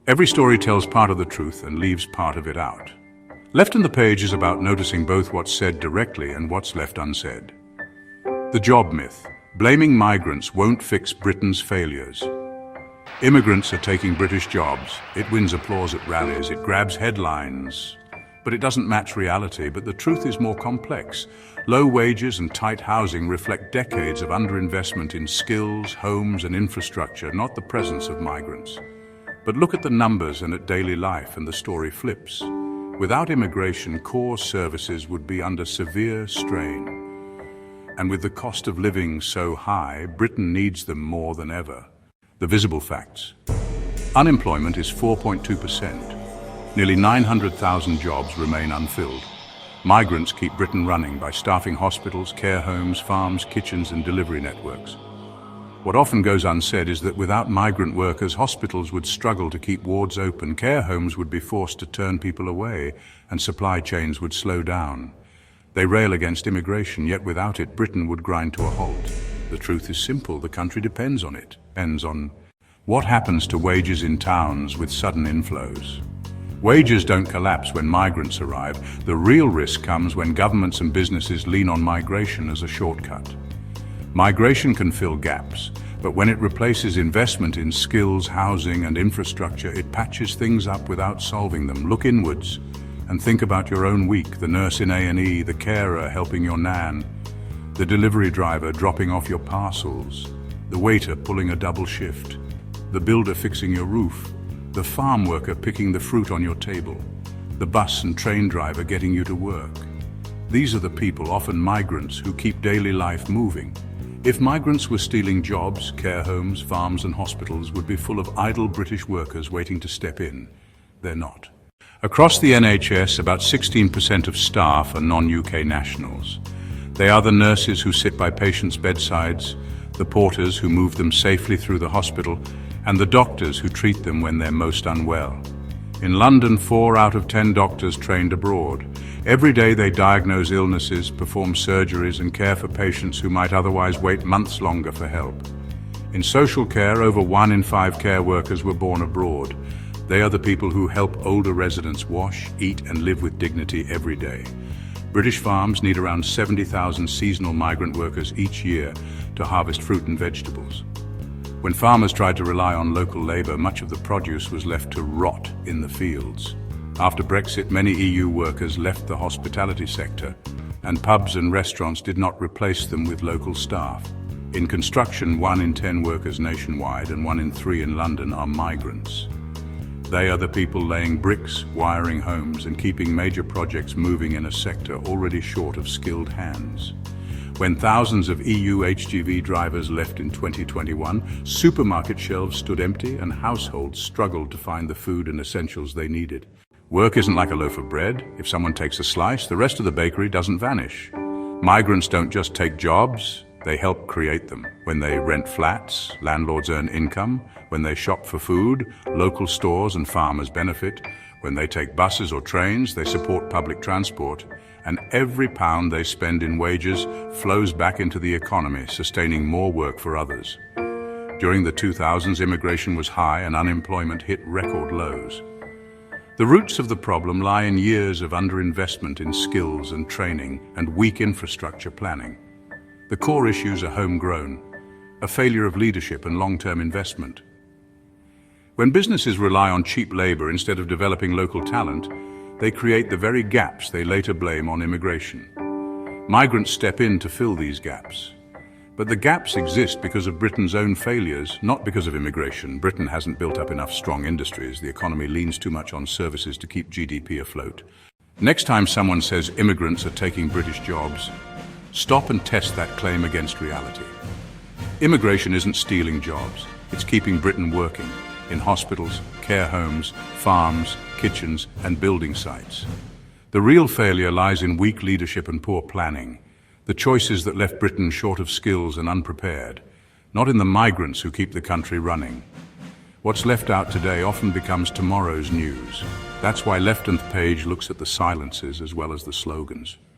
Every story tells part of the truth and leaves part of it out. Left on the page is about noticing both what's said directly and what's left unsaid. The job myth. Blaming migrants won't fix Britain's failures. Immigrants are taking British jobs. It wins applause at rallies. It grabs headlines. But it doesn't match reality. But the truth is more complex. Low wages and tight housing reflect decades of underinvestment in skills, homes, and infrastructure, not the presence of migrants. But look at the numbers and at daily life, and the story flips. Without immigration, core services would be under severe strain. And with the cost of living so high, Britain needs them more than ever. The visible facts. Unemployment is 4.2%. Nearly 900,000 jobs remain unfilled. Migrants keep Britain running by staffing hospitals, care homes, farms, kitchens, and delivery networks. What often goes unsaid is that without migrant workers, hospitals would struggle to keep wards open, care homes would be forced to turn people away, and supply chains would slow down. They rail against immigration, yet without it, Britain would grind to a halt. The truth is simple, the country depends on it. Depends on what happens to wages in towns with sudden inflows. Wages don't collapse when migrants arrive. The real risk comes when governments and businesses lean on migration as a shortcut. Migration can fill gaps, but when it replaces investment in skills, housing, and infrastructure, it patches things up without solving them. Look inwards and think about your own week, the nurse in A&E, the carer helping your nan, the delivery driver dropping off your parcels, the waiter pulling a double shift, the builder fixing your roof, the farm worker picking the fruit on your table, the bus and train driver getting you to work. These are the people, often migrants, who keep daily life moving. If migrants were stealing jobs, care homes, farms and hospitals would be full of idle British workers waiting to step in. They're not. Across the NHS, about 16% of staff are non-UK nationals. They are the nurses who sit by patients' bedsides, the porters who move them safely through the hospital, and the doctors who treat them when they're most unwell. In London, 4 out of 10 doctors trained abroad. Every day they diagnose illnesses, perform surgeries, and care for patients who might otherwise wait months longer for help. In social care, over 1 in 5 care workers were born abroad. They are the people who help older residents wash, eat, and live with dignity every day. British farms need around 70,000 seasonal migrant workers each year to harvest fruit and vegetables. When farmers tried to rely on local labour, much of the produce was left to rot in the fields. After Brexit, many EU workers left the hospitality sector, and pubs and restaurants did not replace them with local staff. In construction, 1 in 10 workers nationwide and 1 in 3 in London are migrants. They are the people laying bricks, wiring homes, and keeping major projects moving in a sector already short of skilled hands. When thousands of EU HGV drivers left in 2021, supermarket shelves stood empty and households struggled to find the food and essentials they needed. Work isn't like a loaf of bread. If someone takes a slice, the rest of the bakery doesn't vanish. Migrants don't just take jobs, they help create them. When they rent flats, landlords earn income. When they shop for food, local stores and farmers benefit. When they take buses or trains, they support public transport. And every pound they spend in wages flows back into the economy, sustaining more work for others. During the 2000s, immigration was high and unemployment hit record lows. The roots of the problem lie in years of underinvestment in skills and training and weak infrastructure planning. The core issues are homegrown, a failure of leadership and long-term investment. When businesses rely on cheap labor instead of developing local talent, they create the very gaps they later blame on immigration. Migrants step in to fill these gaps. But the gaps exist because of Britain's own failures, not because of immigration. Britain hasn't built up enough strong industries. The economy leans too much on services to keep GDP afloat. Next time someone says immigrants are taking British jobs, stop and test that claim against reality. Immigration isn't stealing jobs. It's keeping Britain working in hospitals, care homes, farms, kitchens, and building sites. The real failure lies in weak leadership and poor planning, the choices that left Britain short of skills and unprepared, not in the migrants who keep the country running. What's left out today often becomes tomorrow's news. That's why Left on the Page looks at the silences as well as the slogans.